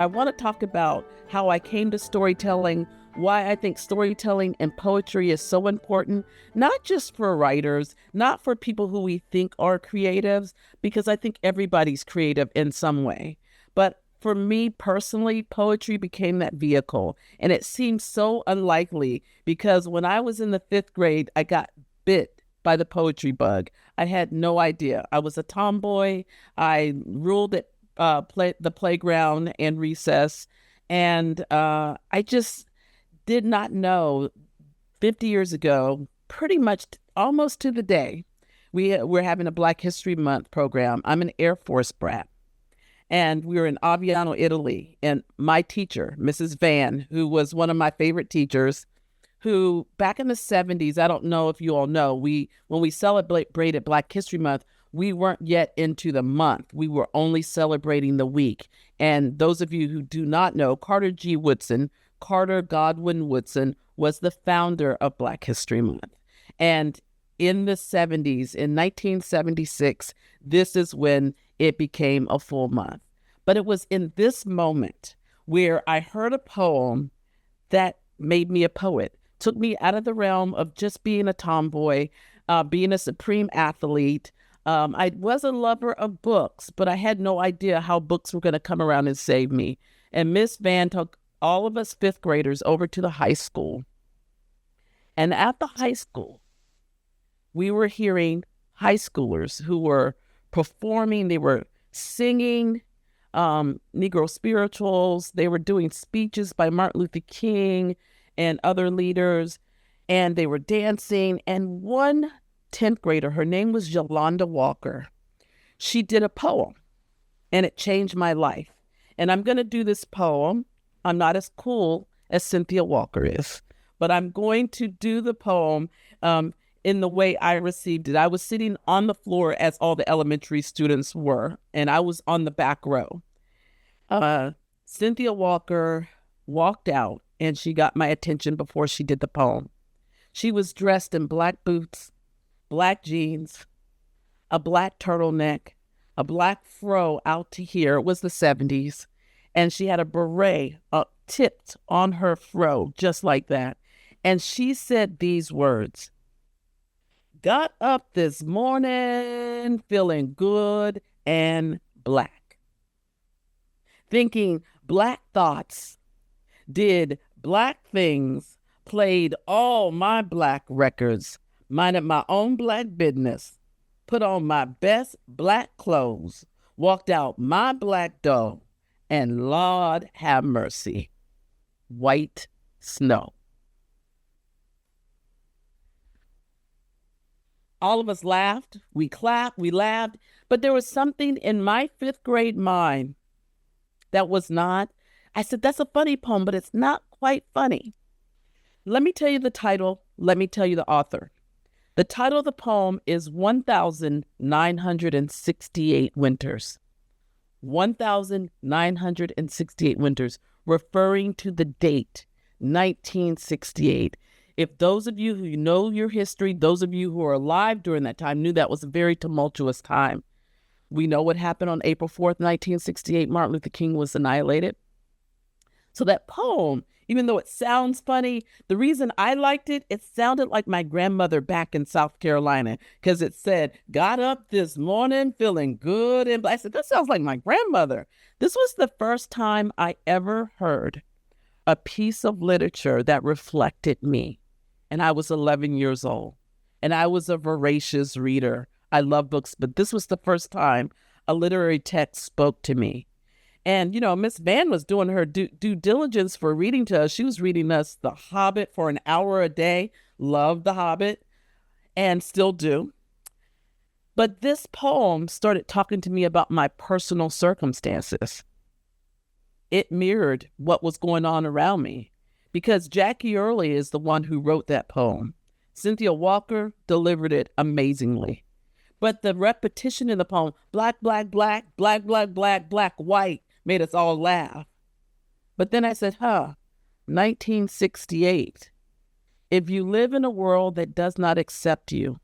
want to talk about how I came to storytelling, why I think storytelling and poetry is so important, not just for writers, not for people who we think are creatives, because I think everybody's creative in some way. But for me personally, poetry became that vehicle. And it seemed so unlikely because when I was in the 5th grade, I got bit by the poetry bug. I had no idea. I was a tomboy. I ruled at the playground and recess. And I just did not know 50 years ago, pretty much almost to the day, we're having a Black History Month program. I'm an Air Force brat. And we were in Aviano, Italy. And my teacher, Mrs. Van, who was one of my favorite teachers, who back in the 70s, I don't know if you all know, when we celebrated Black History Month, we weren't yet into the month. We were only celebrating the week. And those of you who do not know, Carter Godwin Woodson, was the founder of Black History Month. And in the 70s, in 1976, this is when it became a full month. But it was in this moment where I heard a poem that made me a poet, took me out of the realm of just being a tomboy, being a supreme athlete. I was a lover of books, but I had no idea how books were going to come around and save me. And Miss Van took all of us 5th graders over to the high school. And at the high school, we were hearing high schoolers who were performing, they were singing Negro spirituals, they were doing speeches by Martin Luther King and other leaders, and they were dancing. And one 10th grader, her name was Yolanda Walker, she did a poem, and it changed my life. And I'm going to do this poem. I'm not as cool as Cynthia Walker is, but I'm going to do the poem in the way I received it. I was sitting on the floor as all the elementary students were, and I was on the back row. Cynthia Walker walked out, and she got my attention before she did the poem. She was dressed in black boots, black jeans, a black turtleneck, a black fro out to here. It was the 70s. And she had a beret tipped on her fro, just like that. And she said these words: "Got up this morning feeling good and black, thinking black thoughts, did black things, played all my black records, minded my own black business, put on my best black clothes, walked out my black door, and Lord have mercy, white snow." All of us laughed, we clapped, we laughed, but there was something in my 5th grade mind that was not. I said, that's a funny poem, but it's not quite funny. Let me tell you the title. Let me tell you the author. The title of the poem is 1,968 Winters. 1,968 Winters, referring to the date, 1968. If those of you who know your history, those of you who are alive during that time, knew that was a very tumultuous time. We know what happened on April 4th, 1968. Martin Luther King was annihilated. So that poem, even though it sounds funny, the reason I liked it, it sounded like my grandmother back in South Carolina, because it said, "Got up this morning feeling good and black." I said, that sounds like my grandmother. This was the first time I ever heard a piece of literature that reflected me. And I was 11 years old. And I was a voracious reader. I love books, but this was the first time a literary text spoke to me. And, you know, Miss Van was doing her due diligence for reading to us. She was reading us The Hobbit for an hour a day. Loved The Hobbit and still do. But this poem started talking to me about my personal circumstances. It mirrored what was going on around me because Jackie Early is the one who wrote that poem. Cynthia Walker delivered it amazingly. But the repetition in the poem, black, black, black, black, black, black, black, white, made us all laugh. But then I said, 1968. If you live in a world that does not accept you,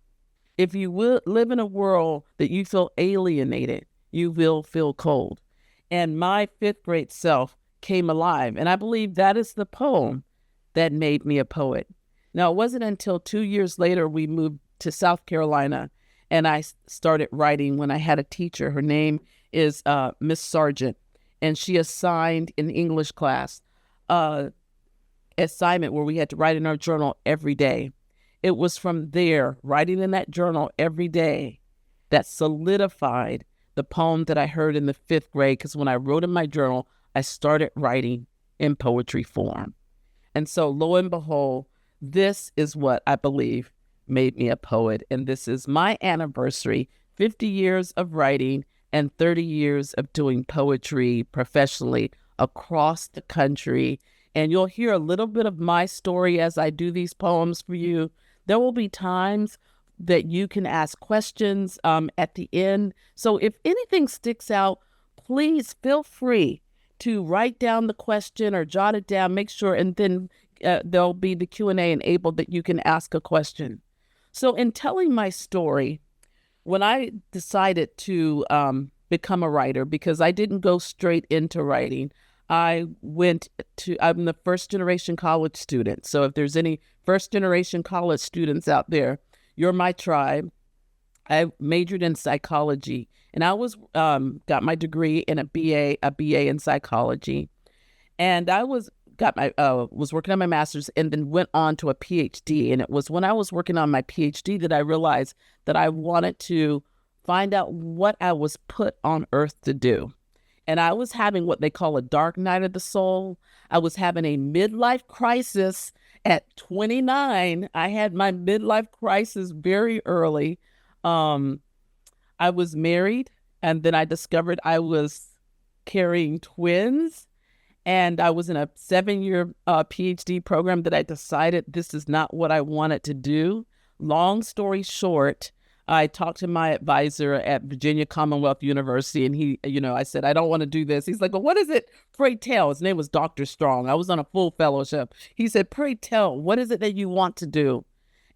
if you live in a world that you feel alienated, you will feel cold. And my 5th grade self came alive. And I believe that is the poem that made me a poet. Now, it wasn't until 2 years later we moved to South Carolina, and I started writing when I had a teacher. Her name is Miss Sargent, and she assigned in English class assignment where we had to write in our journal every day. It was from there, writing in that journal every day, that solidified the poem that I heard in the 5th grade, because when I wrote in my journal, I started writing in poetry form. And so lo and behold, this is what I believe made me a poet. And this is my anniversary, 50 years of writing and 30 years of doing poetry professionally across the country. And you'll hear a little bit of my story as I do these poems for you. There will be times that you can ask questions at the end. So if anything sticks out, please feel free to write down the question or jot it down, make sure, and then there'll be the Q&A enabled that you can ask a question. So in telling my story, when I decided to become a writer, because I didn't go straight into writing, I'm the first generation college student. So if there's any first generation college students out there, you're my tribe. I majored in psychology, and I was got my degree in a BA in psychology, and I was working on my master's, and then went on to a PhD. And it was when I was working on my PhD that I realized that I wanted to find out what I was put on earth to do. And I was having what they call a dark night of the soul. I was having a midlife crisis at 29. I had my midlife crisis very early. I was married, and then I discovered I was carrying twins, and I was in a 7-year PhD program that I decided this is not what I wanted to do. Long story short, I talked to my advisor at Virginia Commonwealth University, and I said, I don't want to do this. He's like, well, what is it? Pray tell. His name was Dr. Strong. I was on a full fellowship. He said, pray tell, what is it that you want to do?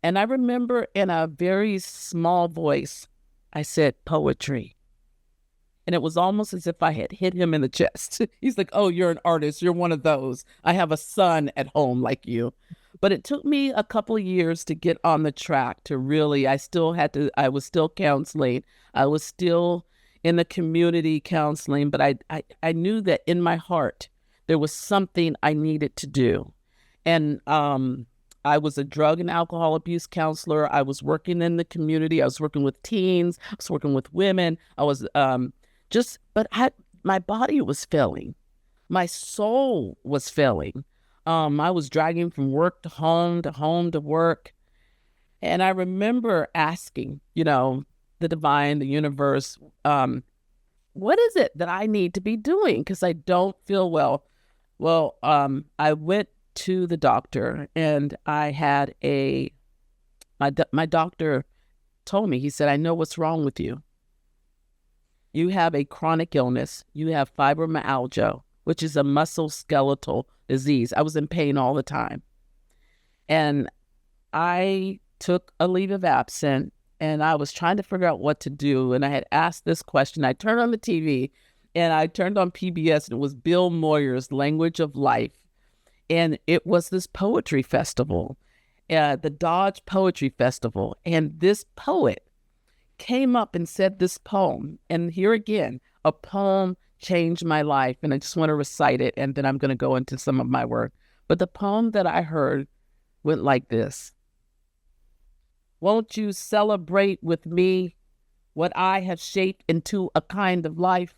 And I remember in a very small voice, I said, poetry. And it was almost as if I had hit him in the chest. He's like, oh, you're an artist. You're one of those. I have a son at home like you. But it took me a couple of years to get on the track to really, I was still counseling. I was still in the community counseling, but I knew that in my heart, there was something I needed to do. And I was a drug and alcohol abuse counselor. I was working in the community. I was working with teens. I was working with women. I was my body was failing. My soul was failing. I was dragging from work to home to work. And I remember asking, the divine, the universe, what is it that I need to be doing? Because I don't feel well. Well, I went to the doctor, and I had my doctor told me, he said, I know what's wrong with you. You have a chronic illness. You have fibromyalgia, which is a musculoskeletal disease. I was in pain all the time. And I took a leave of absence, and I was trying to figure out what to do. And I had asked this question. I turned on the TV, and I turned on PBS, and it was Bill Moyer's Language of Life. And it was this poetry festival, the Dodge Poetry Festival. And this poet came up and said this poem. And here again, a poem changed my life. And I just want to recite it, and then I'm going to go into some of my work. But the poem that I heard went like this. Won't you celebrate with me what I have shaped into a kind of life?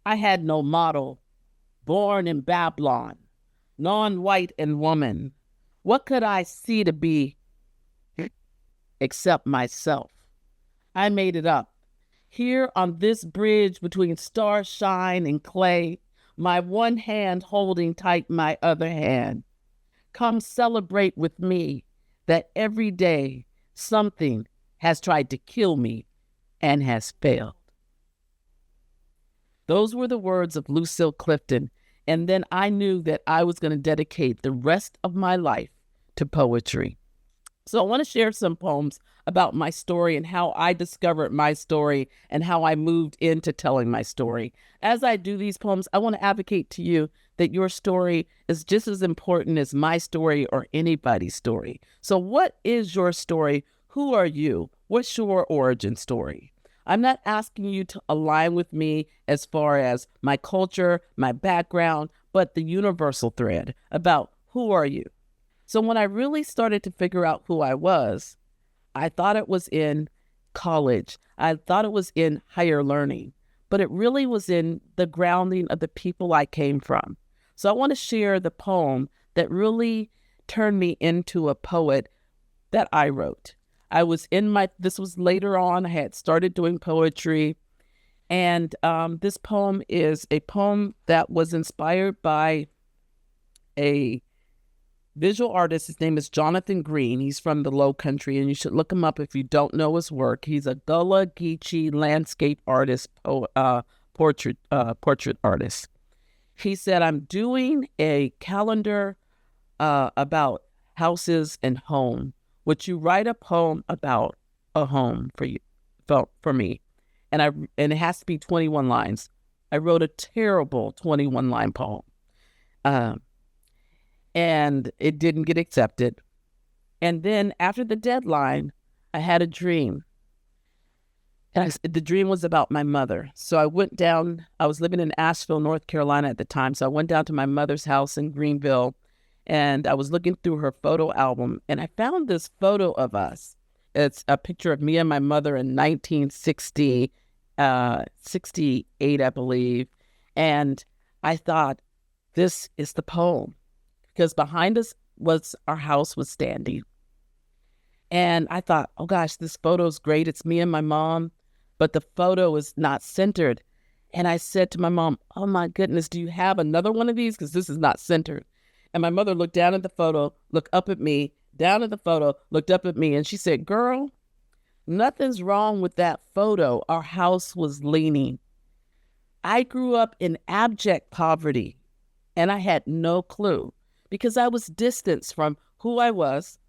I had no model, born in Babylon, non-white and woman. What could I see to be except myself? I made it up. Here on this bridge between starshine and clay, my one hand holding tight my other hand. Come celebrate with me that every day something has tried to kill me and has failed. Those were the words of Lucille Clifton. And then I knew that I was going to dedicate the rest of my life to poetry. So I want to share some poems about my story and how I discovered my story and how I moved into telling my story. As I do these poems, I want to advocate to you that your story is just as important as my story or anybody's story. So what is your story? Who are you? What's your origin story? I'm not asking you to align with me as far as my culture, my background, but the universal thread about who are you? So when I really started to figure out who I was, I thought it was in college. I thought it was in higher learning, but it really was in the grounding of the people I came from. So I want to share the poem that really turned me into a poet that I wrote. This was later on, I had started doing poetry. And this poem is a poem that was inspired by a visual artist. His name is Jonathan Green. He's from the Low Country, and you should look him up if you don't know his work. He's a Gullah Geechee landscape artist, portrait artist. He said, I'm doing a calendar about houses and home. Would you write a poem about a home for me? And it has to be 21 lines. I wrote a terrible 21-line poem. And it didn't get accepted. And then after the deadline, I had a dream. And the dream was about my mother. So I went down, I was living in Asheville, North Carolina at the time. So I went down to my mother's house in Greenville, and I was looking through her photo album, and I found this photo of us. It's a picture of me and my mother in 1968, I believe. And I thought, this is the poem. Because behind us our house was standing. And I thought, oh gosh, this photo's great. It's me and my mom, but the photo is not centered. And I said to my mom, oh my goodness, do you have another one of these? Because this is not centered. And my mother looked down at the photo, looked up at me, down at the photo, looked up at me, and she said, girl, nothing's wrong with that photo. Our house was leaning. I grew up in abject poverty, and I had no clue because I was distanced from who I was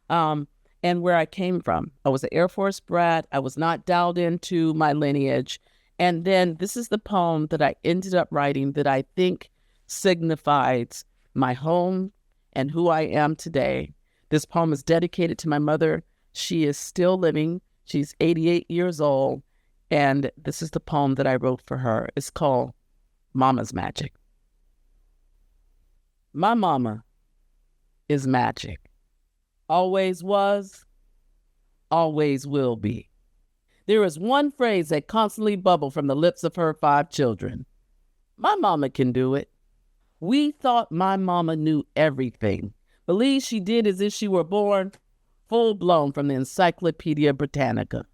and where I came from. I was an Air Force brat. I was not dialed into my lineage. And then this is the poem that I ended up writing that I think signifies my home and who I am today. This poem is dedicated to my mother. She is still living. She's 88 years old. And this is the poem that I wrote for her. It's called Mama's Magic. My mama is magic. Always was, always will be. There is one phrase that constantly bubbled from the lips of her 5 children. My mama can do it. We thought my mama knew everything. Believed she did as if she were born, full-blown from the Encyclopedia Britannica.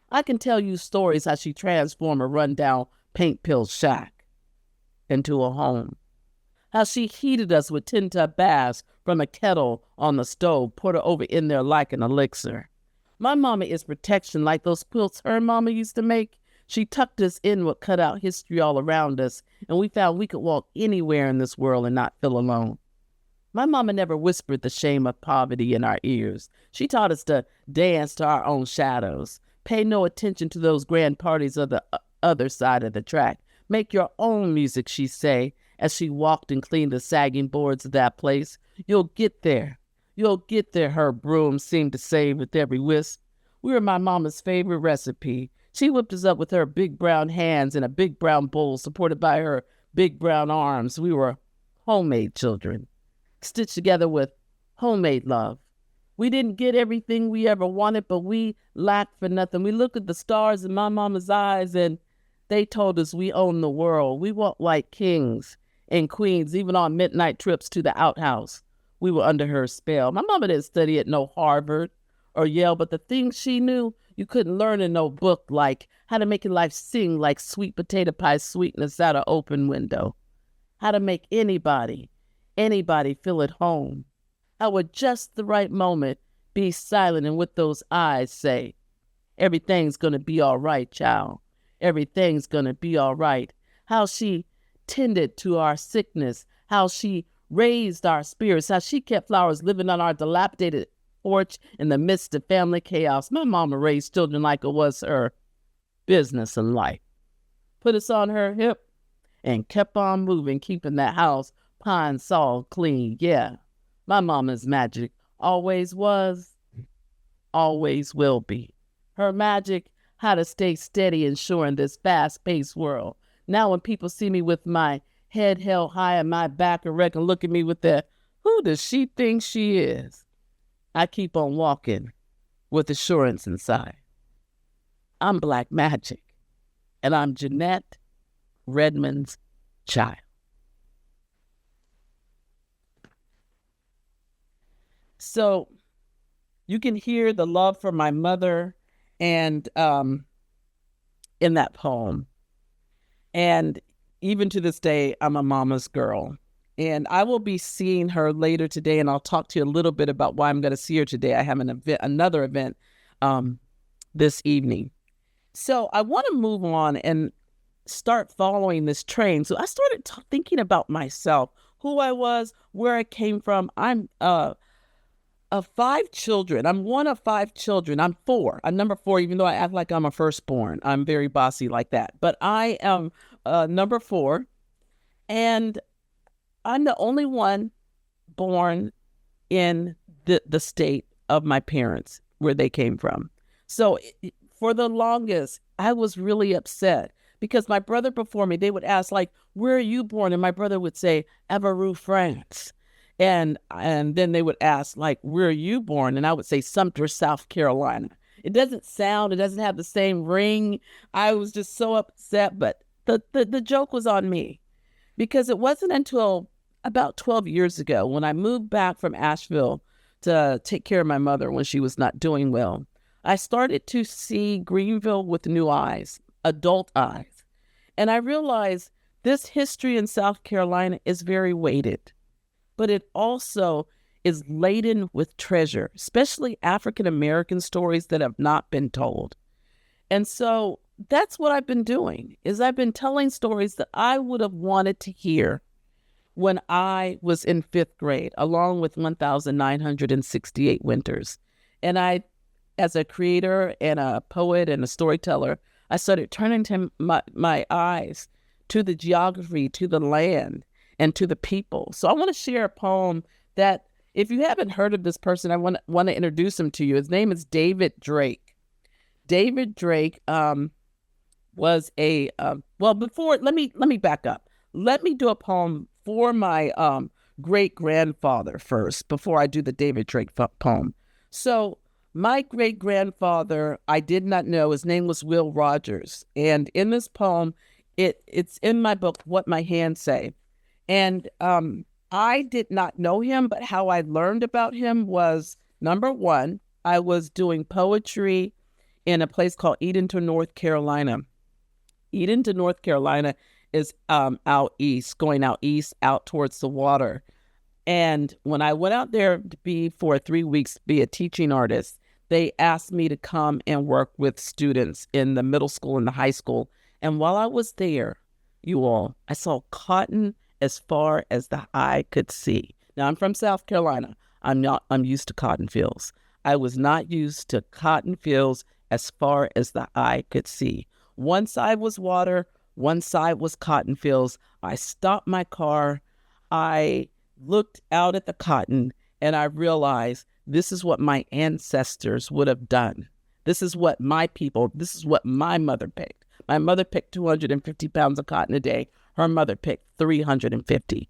I can tell you stories how she transformed a rundown paint-pilled shack into a home. How she heated us with tin-tub baths from a kettle on the stove, poured her over in there like an elixir. My mama is protection like those quilts her mama used to make. She tucked us in with cut-out history all around us, and we found we could walk anywhere in this world and not feel alone. My mama never whispered the shame of poverty in our ears. She taught us to dance to our own shadows. Pay no attention to those grand parties of the other side of the track. Make your own music, she'd say, as she walked and cleaned the sagging boards of that place. You'll get there. You'll get there, her broom seemed to say with every wisp. We were my mama's favorite recipe. She whipped us up with her big brown hands in a big brown bowl supported by her big brown arms. We were homemade children, stitched together with homemade love. We didn't get everything we ever wanted, but we lacked for nothing. We looked at the stars in my mama's eyes, and they told us we own the world. We walked like kings and queens, even on midnight trips to the outhouse. We were under her spell. My mama didn't study at no Harvard or Yale, but the things she knew you couldn't learn in no book, like how to make your life sing like sweet potato pie sweetness out an open window. How to make anybody feel at home. How at just the right moment be silent and with those eyes say, everything's gonna be all right, child. Everything's gonna be all right. How she tended to our sickness, how she raised our spirits, how she kept flowers living on our dilapidated porch in the midst of family chaos. My mama raised children like it was her business in life. Put us on her hip and kept on moving, keeping that house pine saw clean. Yeah, my mama's magic always was, always will be. Her magic, how to stay steady and sure in this fast-paced world. Now when people see me with my head held high and my back erect and look at me with that, who does she think she is? I keep on walking with assurance inside. I'm Black Magic, and I'm Jeanette Redmond's child. So you can hear the love for my mother and in that poem. And even to this day, I'm a mama's girl. And I will be seeing her later today, and I'll talk to you a little bit about why I'm going to see her today. I have another event this evening. So I want to move on and start following this train. So I started thinking about myself, who I was, where I came from. I'm of 5 children. I'm one of 5 children. I'm 4. I'm number 4, even though I act like I'm a firstborn. I'm very bossy like that. But I am number 4. And I'm the only one born in the state of my parents, where they came from. So for the longest, I was really upset because my brother before me, they would ask, like, where are you born? And my brother would say, Evreux, France. And then they would ask, like, where are you born? And I would say Sumter, South Carolina. It doesn't have the same ring. I was just so upset, but the joke was on me, because it wasn't until about 12 years ago when I moved back from Asheville to take care of my mother when she was not doing well. I started to see Greenville with new eyes, adult eyes. And I realized this history in South Carolina is very weighted, but it also is laden with treasure, especially African-American stories that have not been told. And so that's what I've been doing, is I've been telling stories that I would have wanted to hear when I was in 5th grade, along with 1,968 Winters. And I, as a creator and a poet and a storyteller, I started turning my eyes to the geography, to the land, and to the people. So I want to share a poem that, if you haven't heard of this person, I want to introduce him to you. His name is David Drake. David Drake was a, before, let me back up. Let me do a poem for my great-grandfather first, before I do the David Drake poem. So my great-grandfather, I did not know, his name was Will Rogers. And in this poem, it's in my book, What My Hands Say. And I did not know him, but how I learned about him was, number one, I was doing poetry in a place called Edenton, North Carolina. Edenton, North Carolina is out east, going out east, out towards the water. And when I went out there to be for 3 weeks, to be a teaching artist, they asked me to come and work with students in the middle school and the high school. And while I was there, you all, I saw cotton as far as the eye could see. Now, I'm from South Carolina. I'm used to cotton fields. I was not used to cotton fields as far as the eye could see. One side was water, one side was cotton fields. I stopped my car. I looked out at the cotton, and I realized this is what my ancestors would have done. This is what my mother picked. My mother picked 250 pounds of cotton a day. Her mother picked 350,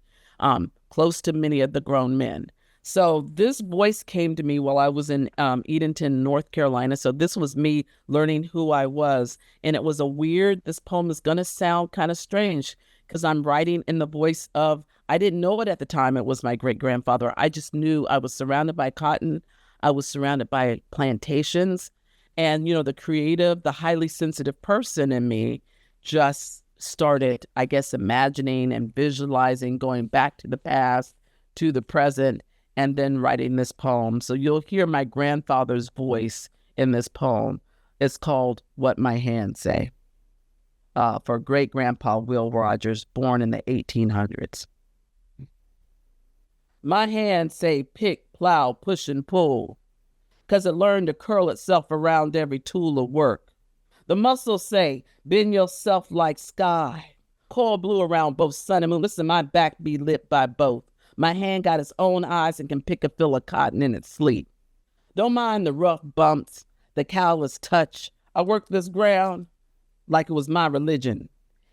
close to many of the grown men. So this voice came to me while I was in Edenton, North Carolina. So this was me learning who I was. And it was this poem is going to sound kind of strange because I'm writing in the voice of, I didn't know it at the time, it was my great-grandfather. I just knew I was surrounded by cotton. I was surrounded by plantations. And, the creative, the highly sensitive person in me just started, I guess, imagining and visualizing, going back to the past, to the present, and then writing this poem. So you'll hear my grandfather's voice in this poem. It's called What My Hands Say, for great-grandpa Will Rogers, born in the 1800s. My hands say pick, plow, push, and pull. because it learned to curl itself around every tool of work. The muscles say, bend yourself like sky. Coil blue around both sun and moon. Listen, my back be lit by both. My hand got its own eyes and can pick a fill of cotton in its sleep. Don't mind the rough bumps, the callous touch. I work this ground like it was my religion.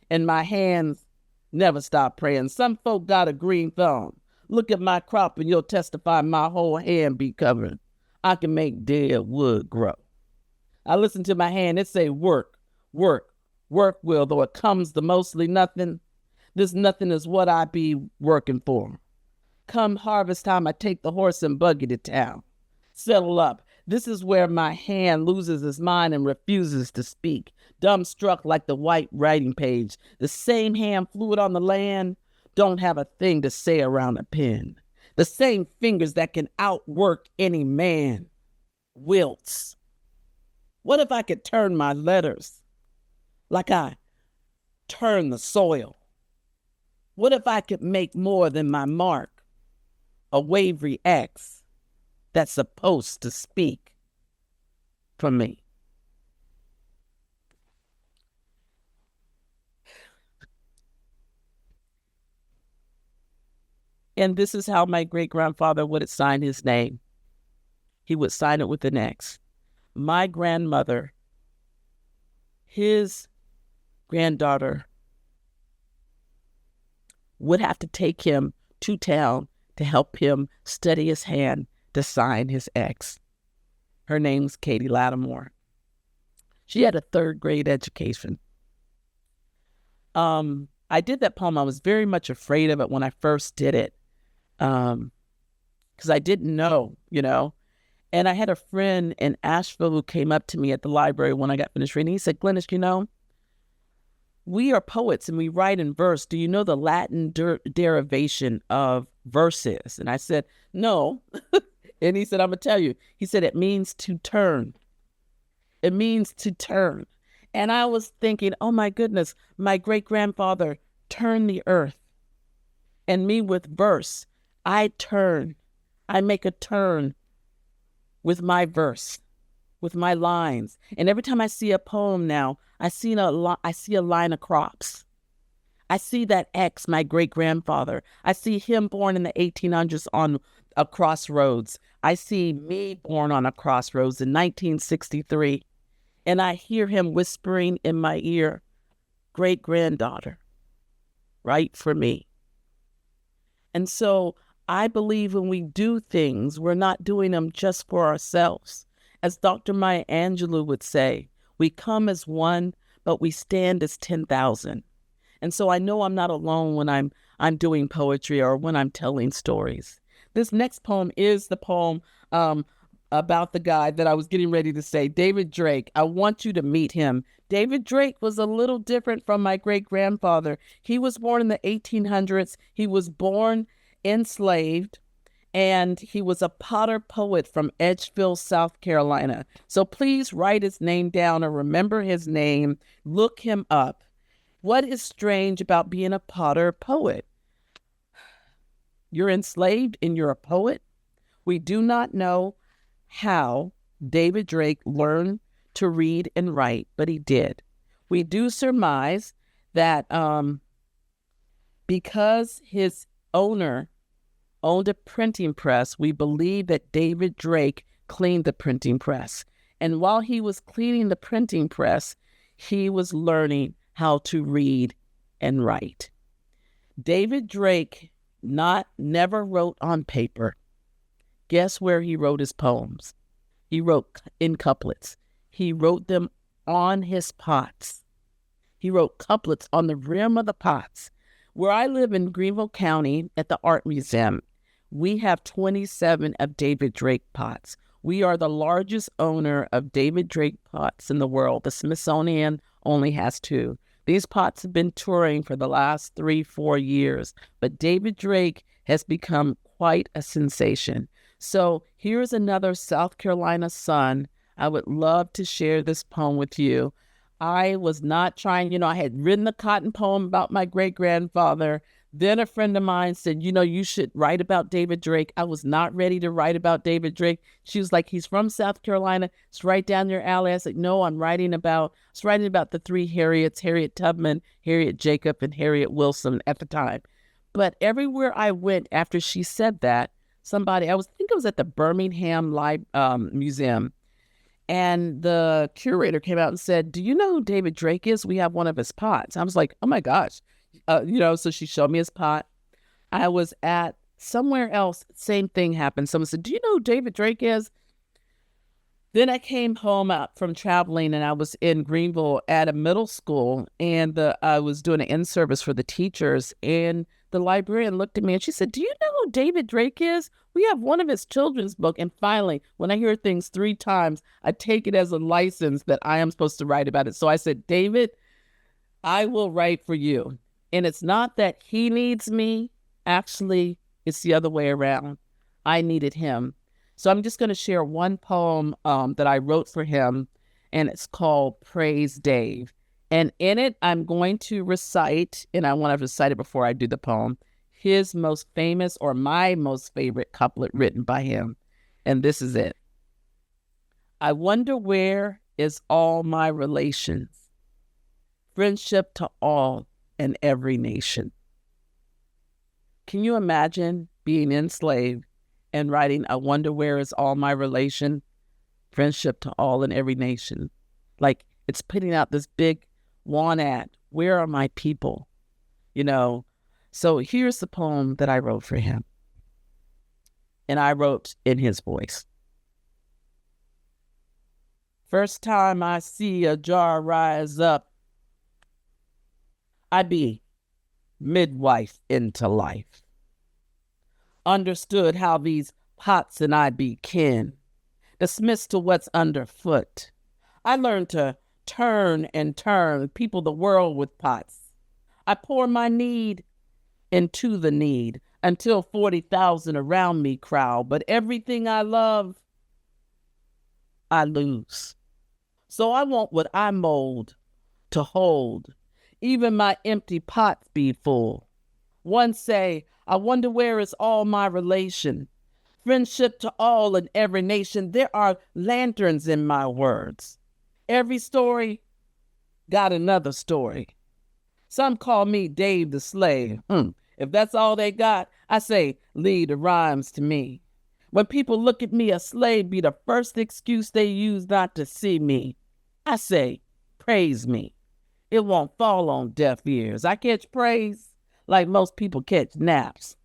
And my hands never stop praying. Some folk got a green thumb. Look at my crop and you'll testify my whole hand be covered. I can make dead wood grow. I listen to my hand, it say work, work, work will, though it comes to mostly nothing. This nothing is what I be working for. Come harvest time, I take the horse and buggy to town. Settle up. This is where my hand loses its mind and refuses to speak. Dumbstruck like the white writing page. The same hand fluid on the land don't have a thing to say around a pen. The same fingers that can outwork any man. Wilts. What if I could turn my letters like I turn the soil? What if I could make more than my mark, a wavery X that's supposed to speak for me? And this is how my great-grandfather would sign his name. He would sign it with an X. My grandmother, his granddaughter, would have to take him to town to help him study his hand to sign his X. Her name's Katie Lattimore. She had a third grade education. I did that poem. I was very much afraid of it when I first did it, because I didn't know, And I had a friend in Asheville who came up to me at the library when I got finished reading. He said, Glenis, we are poets and we write in verse. Do you know the Latin derivation of verses? And I said, no. And he said, I'm going to tell you. He said, it means to turn. It means to turn. And I was thinking, oh my goodness, my great-grandfather turned the earth. And me with verse, I turn. I make a turn with my verse, with my lines. And every time I see a poem now, I see a line of crops. I see that X, my great-grandfather. I see him born in the 1800s on a crossroads. I see me born on a crossroads in 1963. And I hear him whispering in my ear, great-granddaughter, write for me. And so I believe when we do things, we're not doing them just for ourselves. As Dr. Maya Angelou would say, we come as one, but we stand as 10,000. And so I know I'm not alone when I'm doing poetry or when I'm telling stories. This next poem is the poem about the guy that I was getting ready to say, David Drake. I want you to meet him. David Drake was a little different from my great-grandfather. He was born in the 1800s. He was born enslaved, and he was a potter poet from Edgefield, South Carolina. So please write his name down or remember his name. Look him up. What is strange about being a potter poet? You're enslaved and you're a poet? We do not know how David Drake learned to read and write, but he did. We do surmise that because his owner owned a printing press, we believe that David Drake cleaned the printing press. And while he was cleaning the printing press, he was learning how to read and write. David Drake never wrote on paper. Guess where he wrote his poems? He wrote in couplets. He wrote them on his pots. He wrote couplets on the rim of the pots. Where I live in Greenville County at the Art Museum, we have 27 of David Drake pots. We are the largest owner of David Drake pots in the world. The Smithsonian only has 2. These pots have been touring for the last 3-4 years, but David Drake has become quite a sensation. So here's another South Carolina son. I would love to share this poem with you. I was not trying, I had written a cotton poem about my great-grandfather. Then a friend of mine said, you should write about David Drake. I was not ready to write about David Drake. She was like, he's from South Carolina. It's right down your alley. I said, no, I was writing about the three Harriets, Harriet Tubman, Harriet Jacob, and Harriet Wilson at the time. But everywhere I went after she said that, I think it was at the Birmingham Museum, and the curator came out and said, do you know who David Drake is? We have one of his pots. I was like, oh my gosh. So she showed me his pot. I was at somewhere else, same thing happened. Someone said, do you know who David Drake is? Then I came home from traveling, and I was in Greenville at a middle school, and I was doing an in-service for the teachers, and the librarian looked at me and she said, do you know who David Drake is? We have one of his children's book. And finally, when I hear things 3 times, I take it as a license that I am supposed to write about it. So I said, David, I will write for you. And it's not that he needs me. Actually, it's the other way around. I needed him. So I'm just going to share one poem that I wrote for him, and it's called Praise Dave. And in it, I'm going to recite, and I want to recite it before I do the poem, his most famous or my most favorite couplet written by him. And this is it. I wonder where is all my relations, friendship to all and every nation. Can you imagine being enslaved and writing, I wonder where is all my relation, friendship to all and every nation? Like, it's putting out this big want ad. Where are my people? So here's the poem that I wrote for him. And I wrote in his voice. First time I see a jar rise up, I be midwife into life. Understood how these pots and I be kin, dismissed to what's underfoot. I learned to turn and turn, people the world with pots. I pour my need into the need until 40,000 around me crowd. But everything I love, I lose. So I want what I mold to hold. Even my empty pots be full. One say, I wonder where is all my relation, friendship to all and every nation. There are lanterns in my words. Every story got another story. Some call me Dave the slave. If that's all they got, I say, lead the rhymes to me. When people look at me, a slave be the first excuse they use not to see me. I say, praise me. It won't fall on deaf ears. I catch praise like most people catch naps.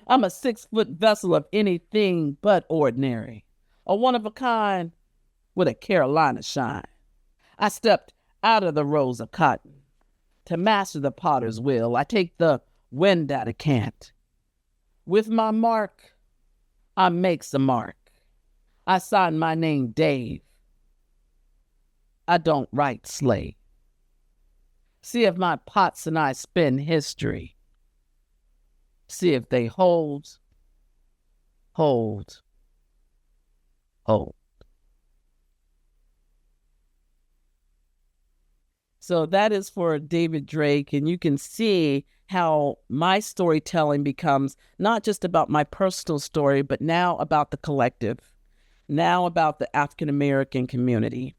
I'm a 6-foot vessel of anything but ordinary, a one of a kind with a Carolina shine. I stepped out of the rows of cotton to master the potter's wheel. I take the wind out of cant. With my mark, I makes a mark. I sign my name Dave. I don't write slave. See if my pots and I spin history. See if they hold. So that is for David Drake, and you can see how my storytelling becomes not just about my personal story, but now about the collective, now about the African American community.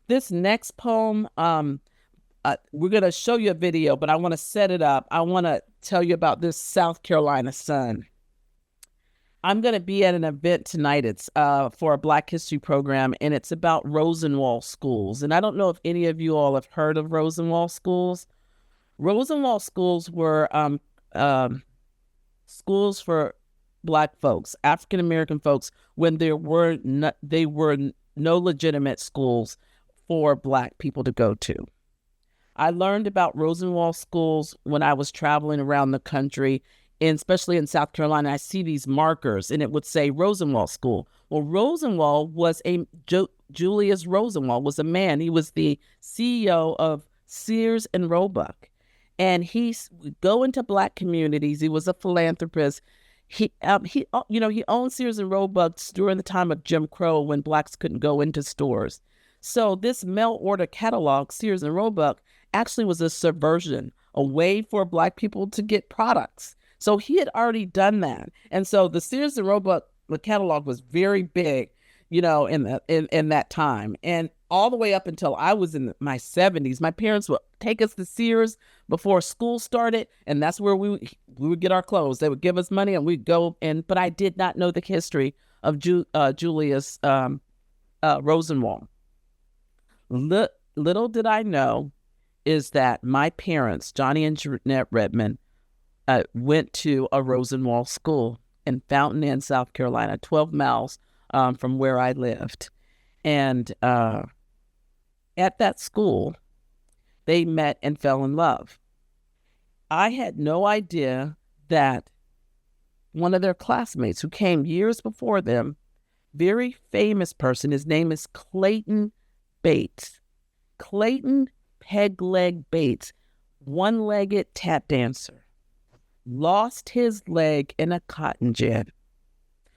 This next poem, we're going to show you a video, but I want to set it up. I want to tell you about this South Carolina son. I'm going to be at an event tonight. It's for a Black History program, and it's about Rosenwald schools. And I don't know if any of you all have heard of Rosenwald schools. Rosenwald schools were schools for Black folks, African American folks, when there were no legitimate schools for Black people to go to. I learned about Rosenwald schools when I was traveling around the country, and especially in South Carolina. I see these markers, and it would say Rosenwald School. Well, Rosenwald was Julius Rosenwald was a man. He was the CEO of Sears and Roebuck, and he would go into Black communities. He was a philanthropist. He owned Sears and Roebuck during the time of Jim Crow when Blacks couldn't go into stores. So this mail order catalog, Sears and Roebuck, actually was a subversion a way for Black people to get products. So he had already done that. And so the Sears and Roebuck catalog was very big, in that time. And all the way up until I was in my 70s, my parents would take us to Sears before school started, and that's where we would get our clothes. They would give us money, and we'd go in. But I did not know the history of Julius Rosenwald. Little did I know is that my parents, Johnny and Jeanette Redmond, went to a Rosenwald school in Fountain Inn, South Carolina, 12 miles from where I lived. And at that school, they met and fell in love. I had no idea that one of their classmates who came years before them, very famous person, his name is Clayton Bates. Clayton Pegleg Bates, one-legged tap dancer, lost his leg in a cotton gin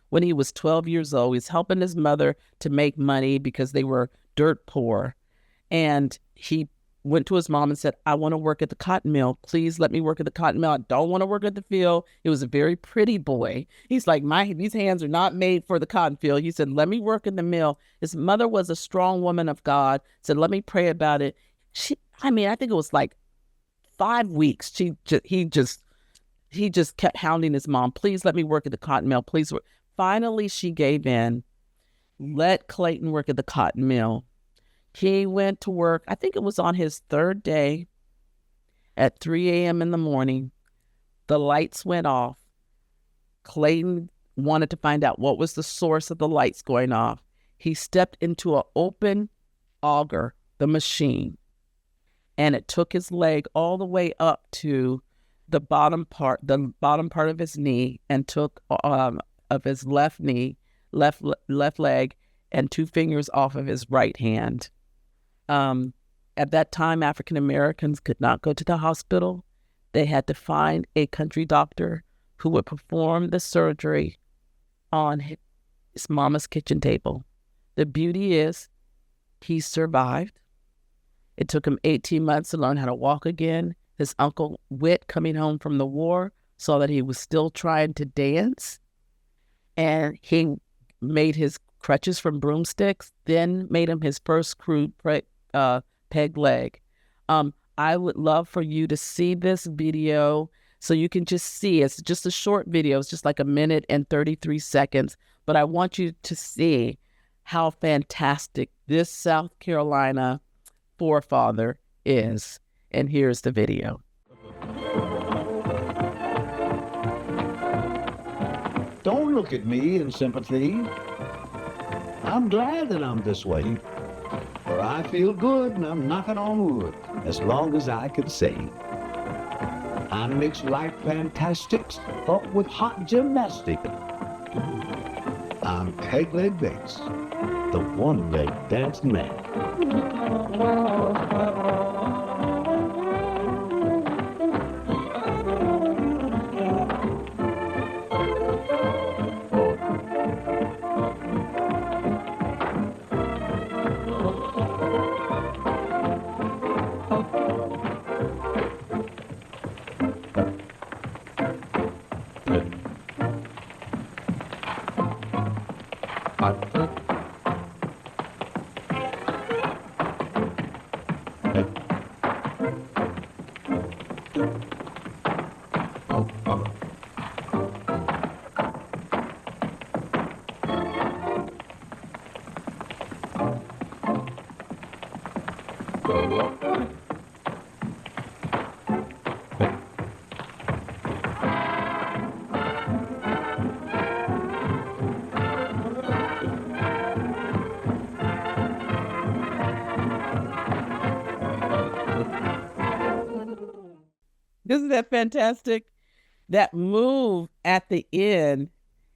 when he was 12 years old. He's helping his mother to make money because they were dirt poor. And he went to his mom and said, I want to work at the cotton mill. Please let me work at the cotton mill. I don't want to work at the field. He was a very pretty boy. He's like, these hands are not made for the cotton field. He said, let me work in the mill. His mother was a strong woman of God. Said, let me pray about it. I think it was like 5 weeks. He just kept hounding his mom. Please let me work at the cotton mill. Please work. Finally, she gave in, let Clayton work at the cotton mill. He went to work, I think it was on his third day at 3 a.m. in the morning. The lights went off. Clayton wanted to find out what was the source of the lights going off. He stepped into an open auger, the machine, and it took his leg all the way up to the bottom part of his knee, and took of his left leg, and 2 fingers off of his right hand. At that time, African Americans could not go to the hospital. They had to find a country doctor who would perform the surgery on his mama's kitchen table. The beauty is, he survived. It took him 18 months to learn how to walk again. His uncle Whit, coming home from the war, saw that he was still trying to dance, and he made his crutches from broomsticks, then made him his first crude peg leg. I would love for you to see this video so you can just see. It's just a short video. It's just like 1 minute and 33 seconds. But I want you to see how fantastic this South Carolina forefather is. And here's the video. Don't look at me in sympathy. I'm glad that I'm this way, for I feel good and I'm knocking on wood as long as I can say. I mix light fantastics up with hot gymnastic. I'm Pegleg Bates, the one-leg dancing man. Isn't that fantastic? That move at the end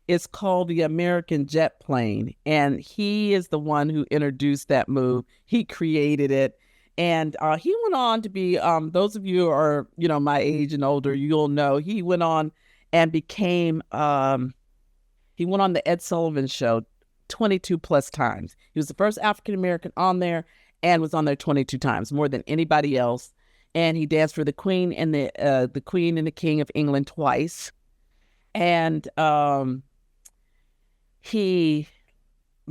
is called the American jet plane. And he is the one who introduced that move. He created it. And he went on to be, those of you who are, my age and older, you'll know, he went on and became, he went on the Ed Sullivan Show 22 plus times. He was the first African American on there and was on there 22 times, more than anybody else. and he danced for the Queen and the Queen and the King of England twice. And let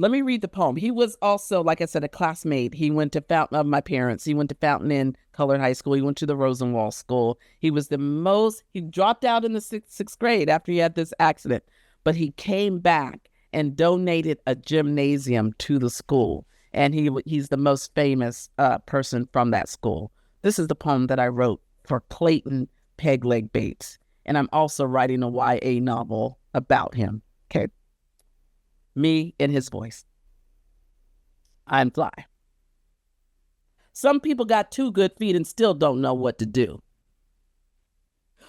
me read the poem. He was also, like I said, a classmate. He went to Fountain of my parents. He went to Fountain Inn Colored High School. He went to the Rosenwald School. He dropped out in the sixth grade after he had this accident, but he came back and donated a gymnasium to the school. And he's the most famous person from that school. This is the poem that I wrote for Clayton Pegleg Bates. And I'm also writing a YA novel about him. Okay. Me in his voice. I'm Fly. Some people got 2 good feet and still don't know what to do.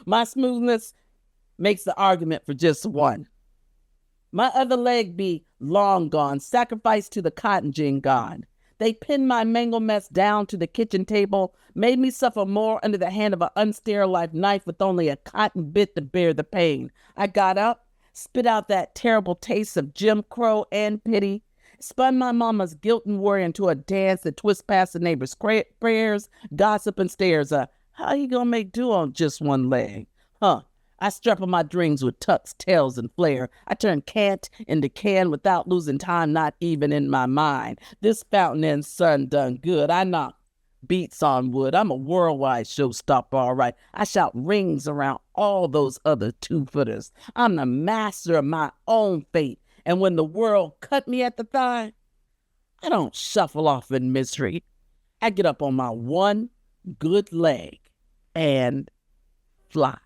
My smoothness makes the argument for just one. My other leg be long gone, sacrificed to the cotton gin god. They pinned my mango mess down to the kitchen table, made me suffer more under the hand of an unsterilized knife with only a cotton bit to bear the pain. I got up, spit out that terrible taste of Jim Crow and pity, spun my mama's guilt and worry into a dance that twists past the neighbors' prayers, gossip, and stares. How you gonna make do on just one leg? Huh? I strap on my dreams with tucks, tails, and flair. I turn can't into can without losing time, not even in my mind. This fountain and sun done good. I knock beats on wood. I'm a worldwide showstopper, all right. I shout rings around all those other 2-footers. I'm the master of my own fate. And when the world cut me at the thigh, I don't shuffle off in misery. I get up on my one good leg and fly.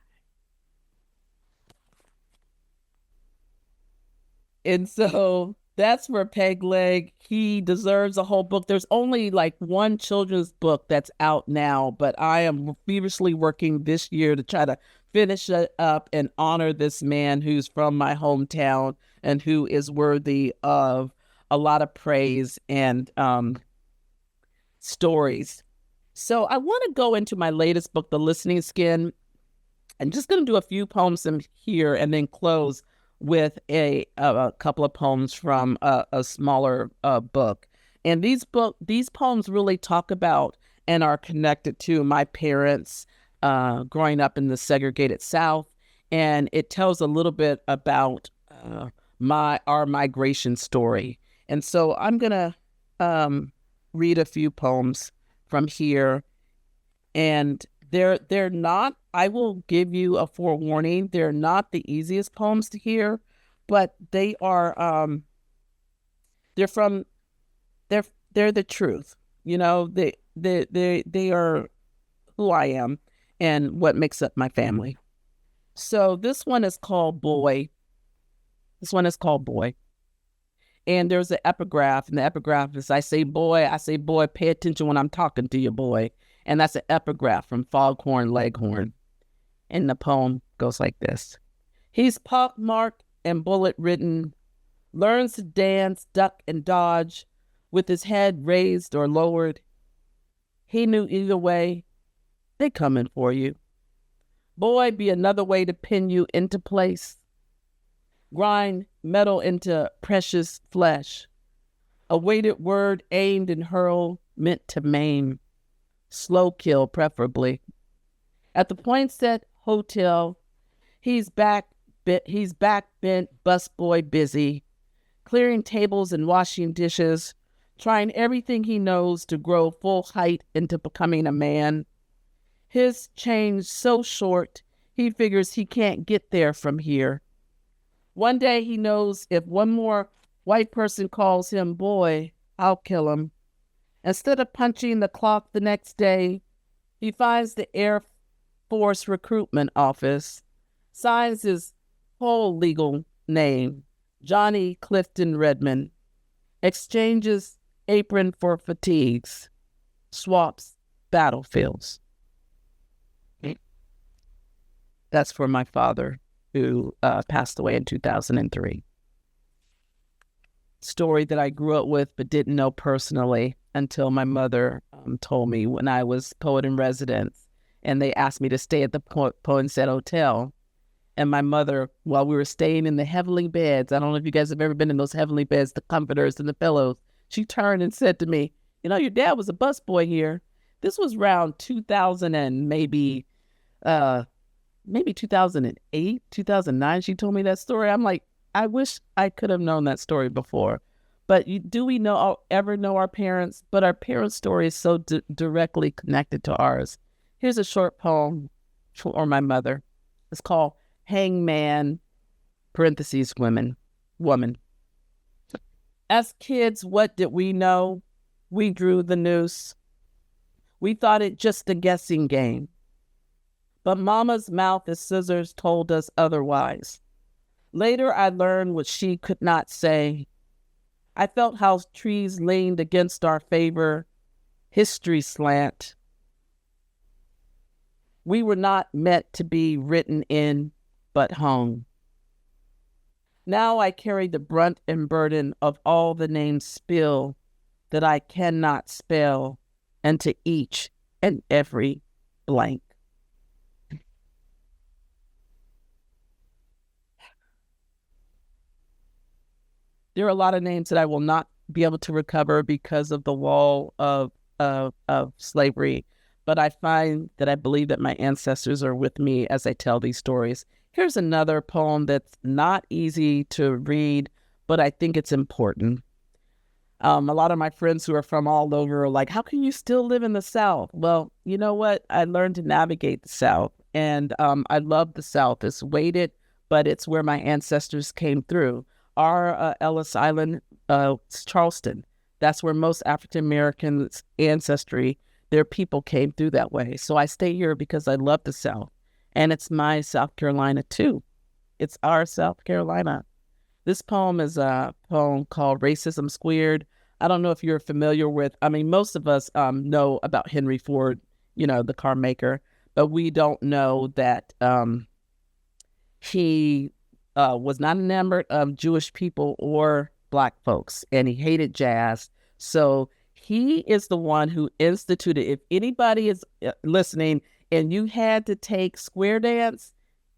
And so that's for Peg Leg. He deserves a whole book. There's only like one children's book that's out now, but I am feverishly working this year to try to finish it up and honor this man who's from my hometown and who is worthy of a lot of praise and stories. So I want to go into my latest book, The Listening Skin. I'm just going to do a few poems in here and then close with a couple of poems from a smaller book. And these poems really talk about and are connected to my parents growing up in the segregated South. And it tells a little bit about our migration story. And so I'm going to read a few poems from here. And they're not, I will give you a forewarning, they're not the easiest poems to hear, but they are, they're the truth. You know, they are who I am and what makes up my family. So this one is called Boy. And there's an epigraph, and the epigraph is, I say, boy, pay attention when I'm talking to you, boy. And that's an epigraph from Foghorn Leghorn. And the poem goes like this. He's pockmarked and bullet-ridden, learns to dance, duck, and dodge, with his head raised or lowered. He knew either way, they coming for you. Boy be another way to pin you into place. Grind metal into precious flesh. A weighted word aimed and hurled, meant to maim. Slow kill, preferably. At the Poinsett Hotel, he's back bent, busboy busy, clearing tables and washing dishes, trying everything he knows to grow full height into becoming a man. His change so short, he figures he can't get there from here. One day he knows if one more white person calls him boy, I'll kill him. Instead of punching the clock the next day, he finds the Air Force recruitment office, signs his whole legal name, Johnny Clifton Redmond, exchanges apron for fatigues, swaps battlefields. That's for my father, who passed away in 2003. Story that I grew up with but didn't know personally until my mother told me when I was poet in residence, and they asked me to stay at the Poinsett Hotel. And my mother, while we were staying in the heavenly beds, I don't know if you guys have ever been in those heavenly beds, the comforters and the pillows, she turned and said to me, you know, your dad was a busboy here. This was around 2000 and maybe 2008, 2009. She told me that story. I'm like, I wish I could have known that story before. But do we ever know our parents? But our parents' story is so directly connected to ours. Here's a short poem for my mother. It's called Hangman, parentheses, woman. As kids, what did we know? We drew the noose. We thought it just a guessing game. But Mama's mouth as scissors told us otherwise. Later, I learned what she could not say. I felt how trees leaned against our favor, history slant. We were not meant to be written in, but hung. Now I carry the brunt and burden of all the names spill that I cannot spell, and to each and every blank. There are a lot of names that I will not be able to recover because of the wall of slavery, but I find that I believe that my ancestors are with me as I tell these stories. Here's another poem that's not easy to read, but I think it's important. A lot of my friends who are from all over are like, how can you still live in the South? Well, you know what? I learned to navigate the South, and I love the South. It's weighted, but it's where my ancestors came through. Our Ellis Island, Charleston, that's where most African Americans' ancestry, their people came through that way. So I stay here because I love the South. And it's my South Carolina, too. It's our South Carolina. This poem is a poem called Racism Squared. I don't know if you're familiar with, most of us know about Henry Ford, the car maker, but we don't know that he was not enamored of Jewish people or Black folks, and he hated jazz. So he is the one who instituted, if anybody is listening and you had to take square dance,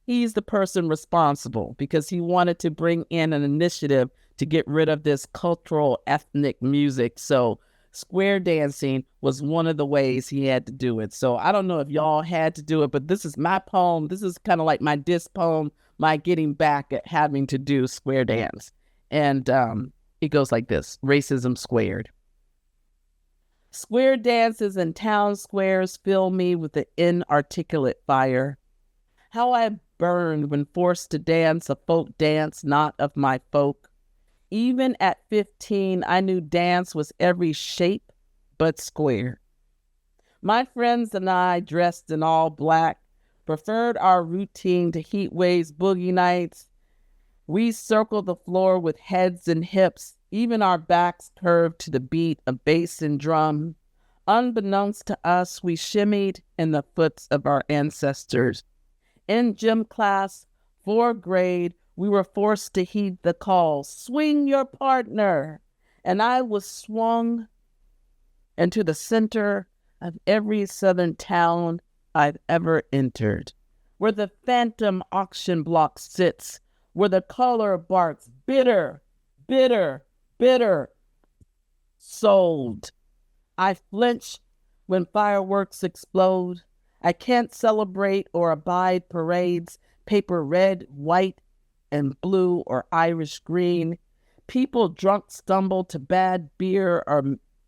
he's the person responsible because he wanted to bring in an initiative to get rid of this cultural ethnic music. So square dancing was one of the ways he had to do it. So I don't know if y'all had to do it, but this is my poem. This is kind of like my diss poem, my getting back at having to do square dance. And it goes like this: Racism Squared. Square dances and town squares fill me with the inarticulate fire. How I burned when forced to dance a folk dance not of my folk. Even at 15, I knew dance was every shape but square. My friends and I, dressed in all black, preferred our routine to heat waves, boogie nights. We circled the floor with heads and hips, even our backs curved to the beat of bass and drum. Unbeknownst to us, we shimmied in the foots of our ancestors. In gym class, 4th grade, we were forced to heed the call, swing your partner. And I was swung into the center of every southern town I've ever entered, where the phantom auction block sits, where the color barks, bitter, bitter, bitter, sold. I flinch when fireworks explode. I can't celebrate or abide parades, paper red, white, and blue or Irish green. People drunk stumble to bad beer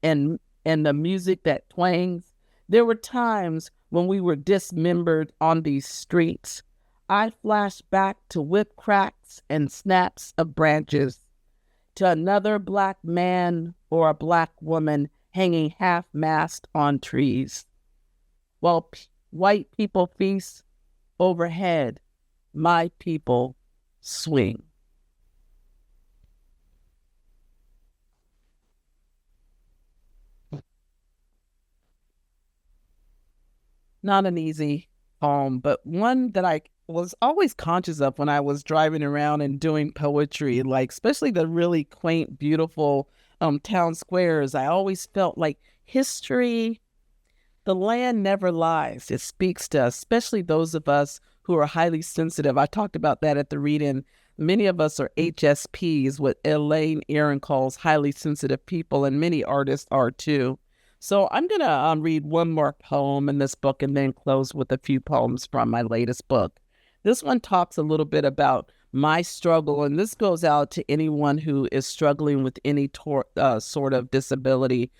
and the music that twangs. There were times when we were dismembered on these streets. I flash back to whip cracks and snaps of branches, to another Black man or a Black woman hanging half-mast on trees. While white people feast overhead, my people swing. Not an easy poem, but one that I was always conscious of when I was driving around and doing poetry, like especially the really quaint, beautiful town squares. I always felt like history, the land never lies. It speaks to us, especially those of us who are highly sensitive. I talked about that at the read-in. Many of us are HSPs, what Elaine Aaron calls highly sensitive people, and many artists are too. So I'm going to read one more poem in this book and then close with a few poems from my latest book. This one talks a little bit about my struggle, and this goes out to anyone who is struggling with any sort of disability,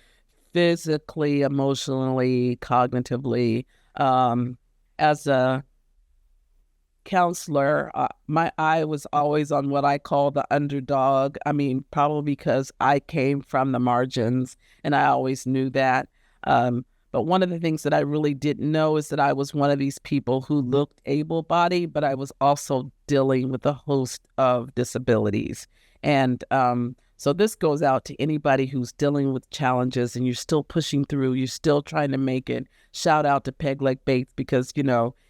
physically, emotionally, cognitively. As a counselor, my eye was always on what I call the underdog. I mean, probably because I came from the margins and I always knew that. But one of the things that I really didn't know is that I was one of these people who looked able-bodied, but I was also dealing with a host of disabilities. And so this goes out to anybody who's dealing with challenges and you're still pushing through, you're still trying to make it. Shout out to Peg Leg Bates because,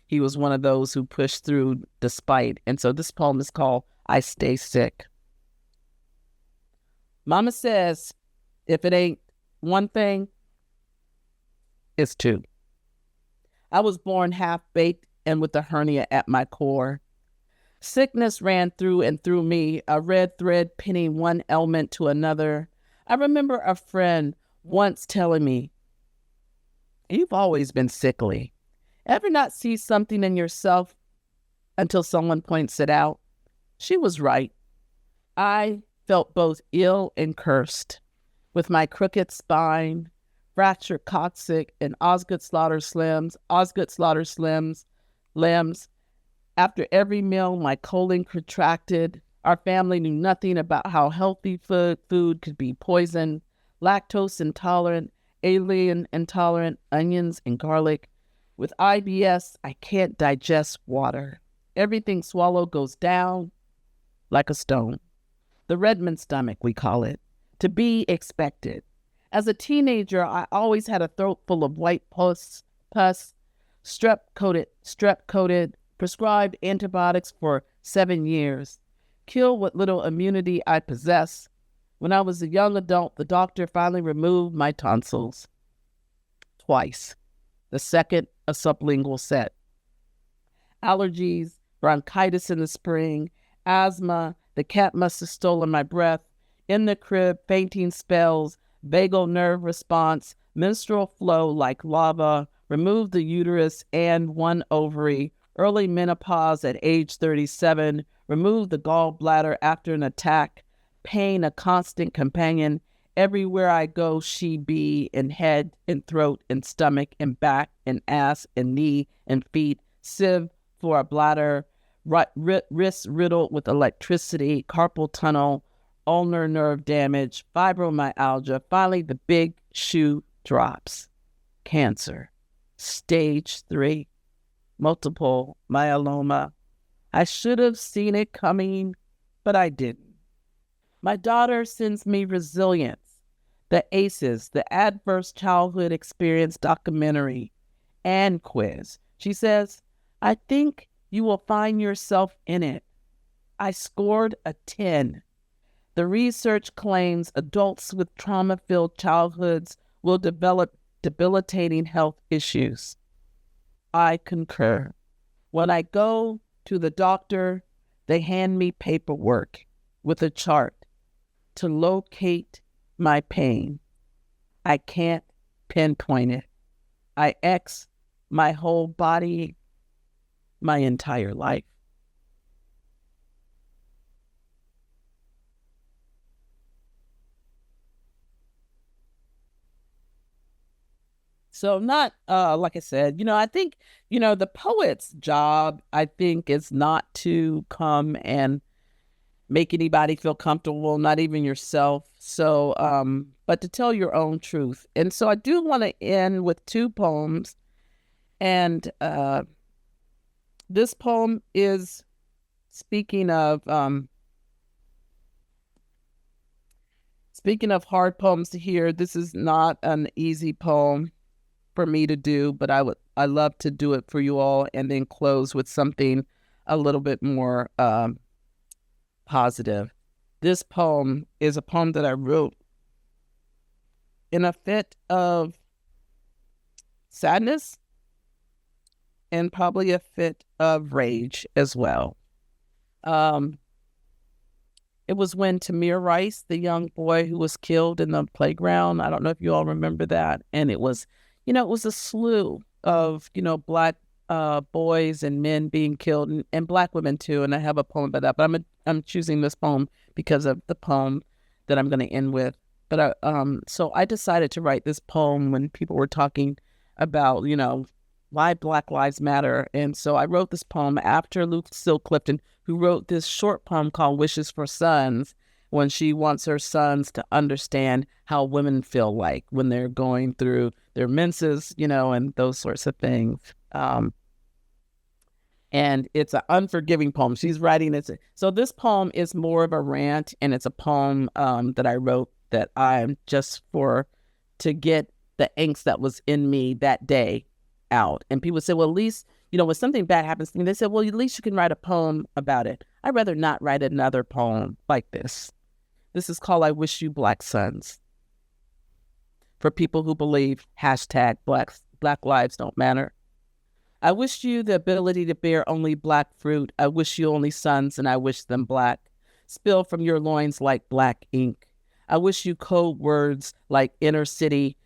he was one of those who pushed through despite. And so this poem is called I Stay Sick. Mama says, if it ain't one thing, it's two. I was born half-baked and with a hernia at my core. Sickness ran through and through me, a red thread pinning one ailment to another. I remember a friend once telling me, you've always been sickly. Ever not see something in yourself until someone points it out? She was right. I felt both ill and cursed, with my crooked spine, fractured coccyx, and Osgood Slaughter limbs. After every meal, my colon contracted. Our family knew nothing about how healthy food could be poisoned, lactose intolerant, alien intolerant, onions and garlic. With IBS, I can't digest water. Everything swallowed goes down like a stone. The Redmond stomach, we call it. To be expected. As a teenager, I always had a throat full of white pus, strep-coated, prescribed antibiotics for 7 years. Killed what little immunity I possess. When I was a young adult, the doctor finally removed my tonsils. Twice. The second, a sublingual set. Allergies, bronchitis in the spring, asthma, the cat must have stolen my breath, in the crib, fainting spells, vagal nerve response, menstrual flow like lava, removed the uterus and one ovary, early menopause at age 37, removed the gallbladder after an attack, pain a constant companion. Everywhere I go, she be in head and throat and stomach and back and ass and knee and feet, sieve for a bladder, wrist riddled with electricity, carpal tunnel, ulnar nerve damage, fibromyalgia. Finally, the big shoe drops. Cancer, stage 3, multiple myeloma. I should have seen it coming, but I didn't. My daughter sends me Resilience, the ACEs, the Adverse Childhood Experience documentary, and quiz. She says, I think you will find yourself in it. I scored a 10. The research claims adults with trauma-filled childhoods will develop debilitating health issues. I concur. When I go to the doctor, they hand me paperwork with a chart to locate my pain. I can't pinpoint it. I X my whole body, my entire life. So not, like I said, I think, the poet's job, I think, is not to come and make anybody feel comfortable, not even yourself. So, but to tell your own truth. And so I do want to end with 2 poems. And this poem is speaking of hard poems to hear. This is not an easy poem for me to do, but I love to do it for you all and then close with something a little bit more positive. This poem is a poem that I wrote in a fit of sadness and probably a fit of rage as well. It It was when Tamir Rice, the young boy who was killed in the playground. I don't know if you all remember that. And it was, it was a slew of, Black boys and men being killed, and Black women too. And I have a poem about that. But I'm choosing this poem because of the poem that I'm going to end with. But so I decided to write this poem when people were talking about, why Black Lives Matter. And so I wrote this poem after Lucille Clifton, who wrote this short poem called Wishes for Sons, when she wants her sons to understand how women feel like when they're going through their menses, and those sorts of things. And it's an unforgiving poem. She's writing it. So this poem is more of a rant, and it's a poem that I wrote that I'm just to get the angst that was in me that day out. And people say, well, at least, when something bad happens to me, they say, well, at least you can write a poem about it. I'd rather not write another poem like this. This is called I Wish You Black Sons. For people who believe Black Lives Don't Matter. I wish you the ability to bear only Black fruit. I wish you only sons, and I wish them Black. Spill from your loins like black ink. I wish you code words like inner city,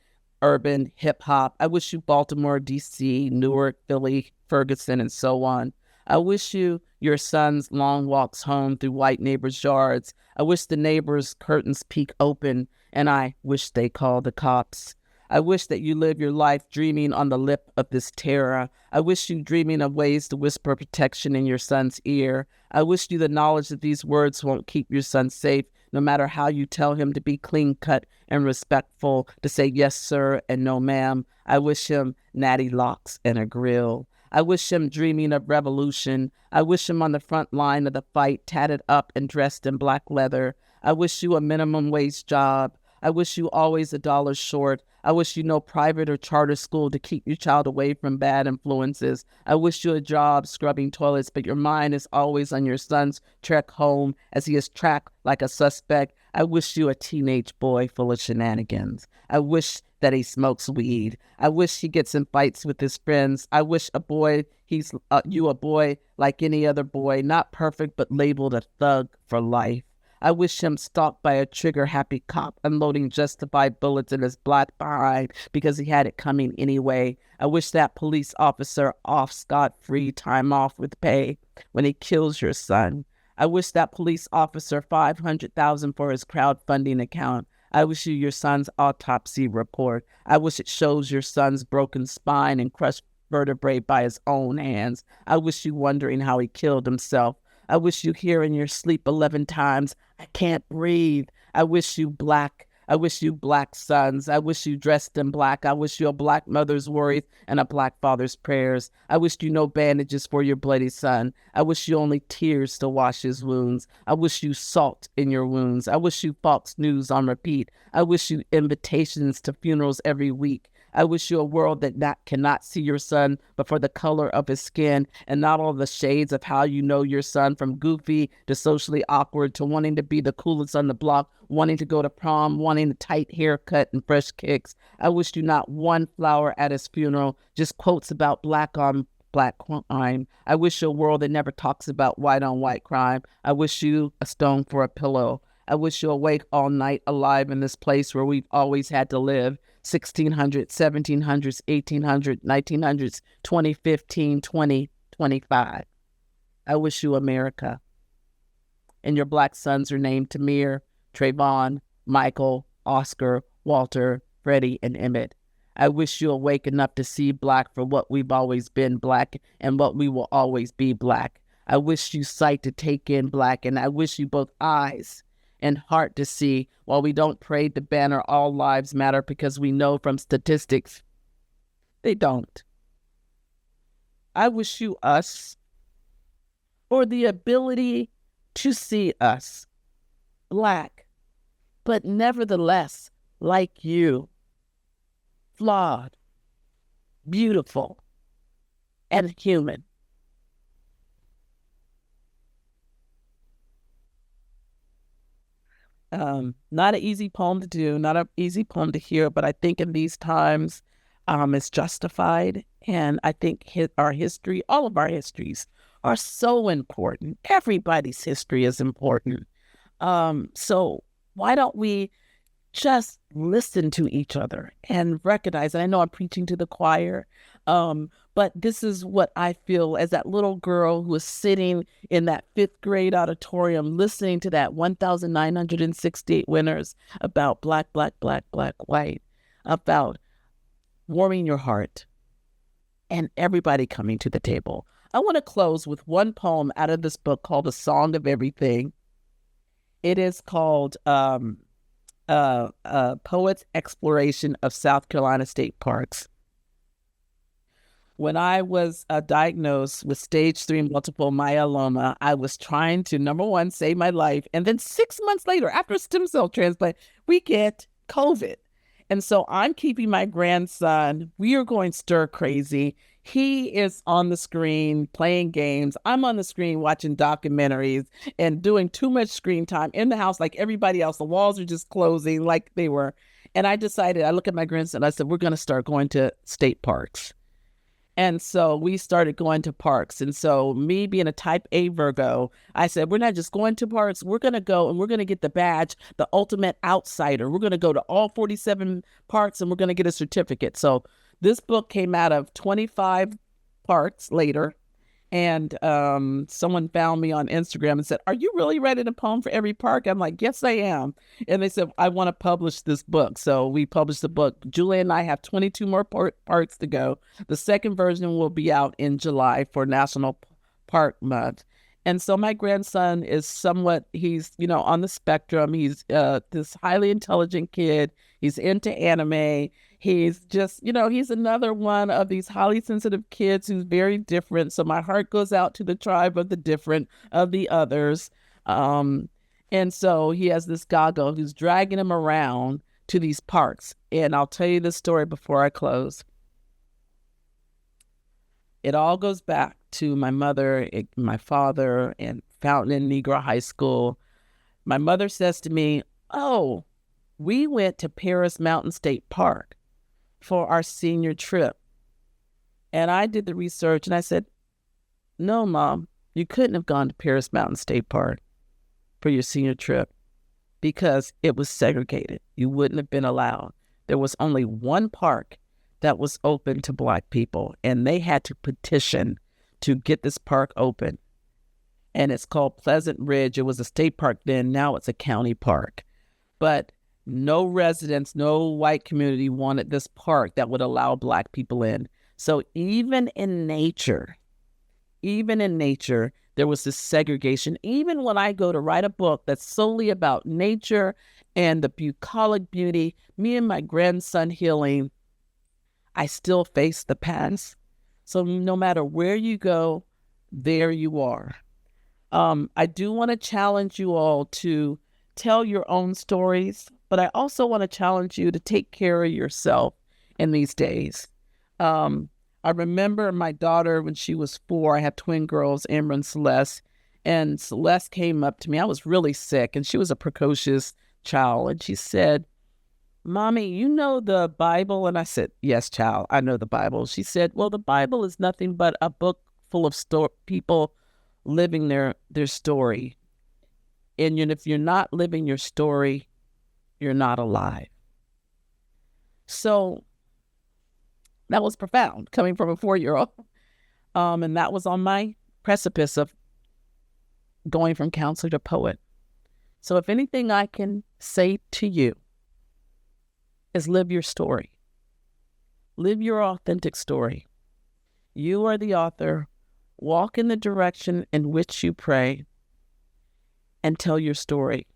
urban, hip-hop. I wish you Baltimore, D.C., Newark, Philly, Ferguson, and so on. I wish you your sons' long walks home through white neighbors' yards. I wish the neighbors' curtains peek open, and I wish they call the cops. I wish that you live your life dreaming on the lip of this terror. I wish you dreaming of ways to whisper protection in your son's ear. I wish you the knowledge that these words won't keep your son safe, no matter how you tell him to be clean-cut and respectful, to say yes, sir, and no, ma'am. I wish him natty locks and a grill. I wish him dreaming of revolution. I wish him on the front line of the fight, tatted up and dressed in black leather. I wish you a minimum wage job. I wish you always $1 short. I wish you no private or charter school to keep your child away from bad influences. I wish you a job scrubbing toilets, but your mind is always on your son's trek home as he is tracked like a suspect. I wish you a teenage boy full of shenanigans. I wish that he smokes weed. I wish he gets in fights with his friends. I wish a boy, you a boy like any other boy, not perfect, but labeled a thug for life. I wish him stalked by a trigger-happy cop unloading justified bullets in his black behind because he had it coming anyway. I wish that police officer off scot-free, time off with pay when he kills your son. I wish that police officer $500,000 for his crowdfunding account. I wish you your son's autopsy report. I wish it shows your son's broken spine and crushed vertebrae by his own hands. I wish you wondering how he killed himself. I wish you hear in your sleep 11 times, I can't breathe. I wish you black. I wish you black sons. I wish you dressed in black. I wish you a black mother's worries and a black father's prayers. I wish you no bandages for your bloody son. I wish you only tears to wash his wounds. I wish you salt in your wounds. I wish you Fox News on repeat. I wish you invitations to funerals every week. I wish you a world that cannot see your son, but for the color of his skin, and not all the shades of how you know your son, from goofy to socially awkward to wanting to be the coolest on the block, wanting to go to prom, wanting a tight haircut and fresh kicks. I wish you not one flower at his funeral, just quotes about black on black crime. I wish you a world that never talks about white on white crime. I wish you a stone for a pillow. I wish you awake all night alive in this place where we've always had to live. 1600s, 1700s, 1800s, 1900s, 2015, 2025. I wish you America. And your black sons are named Tamir, Trayvon, Michael, Oscar, Walter, Freddie, and Emmett. I wish you awake enough to see black for what we've always been black and what we will always be black. I wish you sight to take in black, and I wish you both eyes and heart to see, while we don't parade the banner all lives matter, because we know from statistics they don't. I wish you us, or the ability to see us, black, but nevertheless like you, flawed, beautiful, and human. Not an easy poem to do, not an easy poem to hear, but I think in these times, it's justified. And I think our history, all of our histories, are so important. Everybody's history is important. So why don't we just listen to each other and recognize, and I know I'm preaching to the choir, but this is what I feel as that little girl who was sitting in that 5th grade auditorium listening to that 1,968 winners about black, black, black, black, white, about warming your heart and everybody coming to the table. I want to close with one poem out of this book called A Song of Everything. It is called Poet's Exploration of South Carolina State Parks. When I was diagnosed with stage 3 multiple myeloma, I was trying to, number one, save my life. And then 6 months later, after a stem cell transplant, we get COVID. And so I'm keeping my grandson. We are going stir crazy. He is on the screen playing games. I'm on the screen watching documentaries and doing too much screen time in the house like everybody else. The walls are just closing like they were. And I decided, I look at my grandson, I said, we're going to start going to state parks. And so we started going to parks. And so me being a type A Virgo, I said, we're not just going to parks. We're going to go and we're going to get the badge, the ultimate outsider. We're going to go to all 47 parks and we're going to get a certificate. So this book came out of 25 parks later. And someone found me on Instagram and said, are you really writing a poem for every park? I'm like, yes, I am. And they said, I want to publish this book. So we published the book. Julia and I have 22 more parks to go. The second version will be out in July for National Park Month. And so my grandson is somewhat, he's, on the spectrum. He's this highly intelligent kid. He's into anime. He's just, he's another one of these highly sensitive kids who's very different. So my heart goes out to the tribe of the different, of the others. And so he has this goggle who's dragging him around to these parks. And I'll tell you the story before I close. It all goes back to my mother, my father, and Fountain and Negro High School. My mother says to me, oh, we went to Paris Mountain State Park for our senior trip. And I did the research and I said, no, Mom, you couldn't have gone to Paris Mountain State Park for your senior trip because it was segregated. You wouldn't have been allowed. There was only one park that was open to Black people, and they had to petition to get this park open. And it's called Pleasant Ridge. It was a state park then. Now it's a county park. But no residents, no white community wanted this park that would allow Black people in. So even in nature, there was this segregation. Even when I go to write a book that's solely about nature and the bucolic beauty, me and my grandson healing, I still face the past. So no matter where you go, there you are. I do want to challenge you all to tell your own stories, but I also want to challenge you to take care of yourself in these days. I remember my daughter when she was 4, I had twin girls, Amber and Celeste, and Celeste came up to me. I was really sick, and she was a precocious child, and she said, Mommy, you know the Bible? And I said, yes, child, I know the Bible. She said, well, the Bible is nothing but a book full of people living their story. And if you're not living your story, you're not alive. So that was profound coming from a 4-year-old. And that was on my precipice of going from counselor to poet. So if anything I can say to you is live your story. Live your authentic story. You are the author. Walk in the direction in which you pray and tell your story.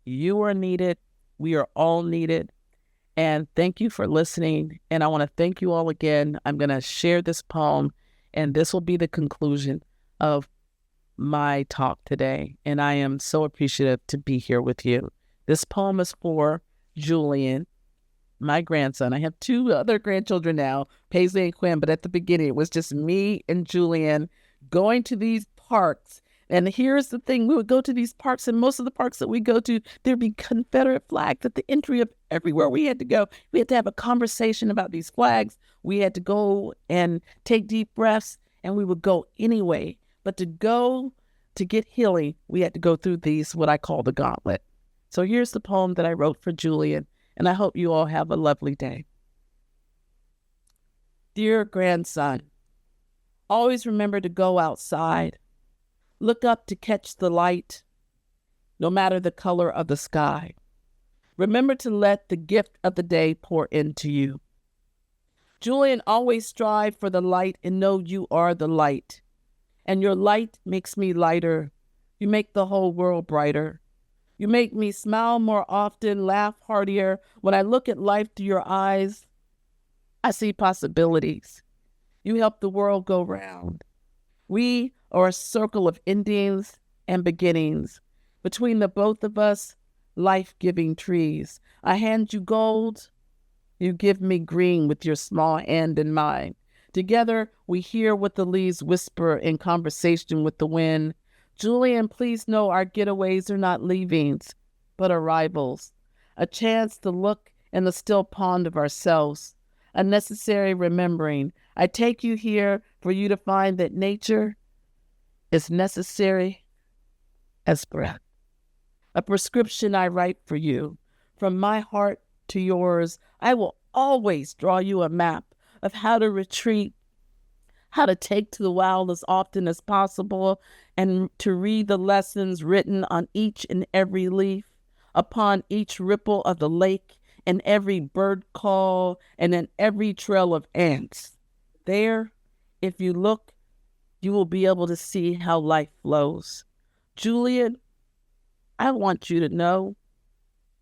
You are needed. We are all needed. And thank you for listening. And I want to thank you all again. I'm going to share this poem, and this will be the conclusion of my talk today. And I am so appreciative to be here with you. This poem is for Julian, my grandson. I have 2 other grandchildren now, Paisley and Quinn, but at the beginning, it was just me and Julian going to these parks. And here's the thing, we would go to these parks, and most of the parks that we go to, there'd be Confederate flags at the entry of everywhere we had to go. We had to have a conversation about these flags. We had to go and take deep breaths, and we would go anyway. But to go to get healing, we had to go through these, what I call the gauntlet. So here's the poem that I wrote for Julian, and I hope you all have a lovely day. Dear grandson, always remember to go outside. Look up to catch the light, no matter the color of the sky. Remember to let the gift of the day pour into you. Julian, always strive for the light and know you are the light. And your light makes me lighter. You make the whole world brighter. You make me smile more often, laugh heartier. When I look at life through your eyes, I see possibilities. You help the world go round. We are a circle of endings and beginnings. Between the both of us, life-giving trees. I hand you gold. You give me green with your small hand in mine. Together, we hear what the leaves whisper in conversation with the wind. Julian, please know our getaways are not leavings, but arrivals. A chance to look in the still pond of ourselves. A necessary remembering. I take you here for you to find that nature is necessary as breath. A prescription I write for you. From my heart to yours, I will always draw you a map of how to retreat, how to take to the wild as often as possible, and to read the lessons written on each and every leaf, upon each ripple of the lake, and every bird call, and in every trail of ants. There, if you look, you will be able to see how life flows. Julian, I want you to know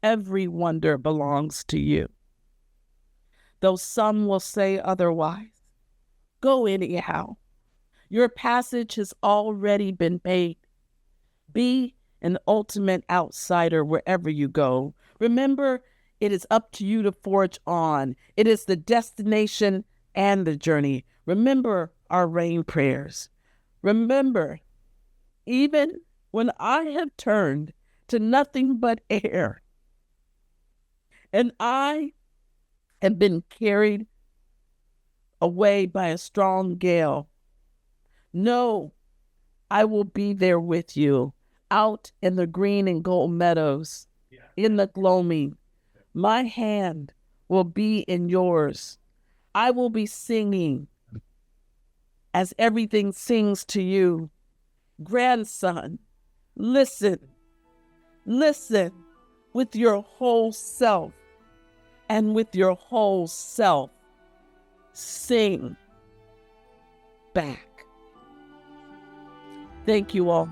every wonder belongs to you. Though some will say otherwise, go anyhow. Your passage has already been paid. Be an ultimate outsider wherever you go. Remember, it is up to you to forge on. It is the destination and the journey. Remember our rain prayers. Remember, even when I have turned to nothing but air, and I have been carried away by a strong gale, know I will be there with you, out in the green and gold meadows, in the gloaming. My hand will be in yours. I will be singing as everything sings to you. Grandson, listen with your whole self, and with your whole self, sing back. Thank you all.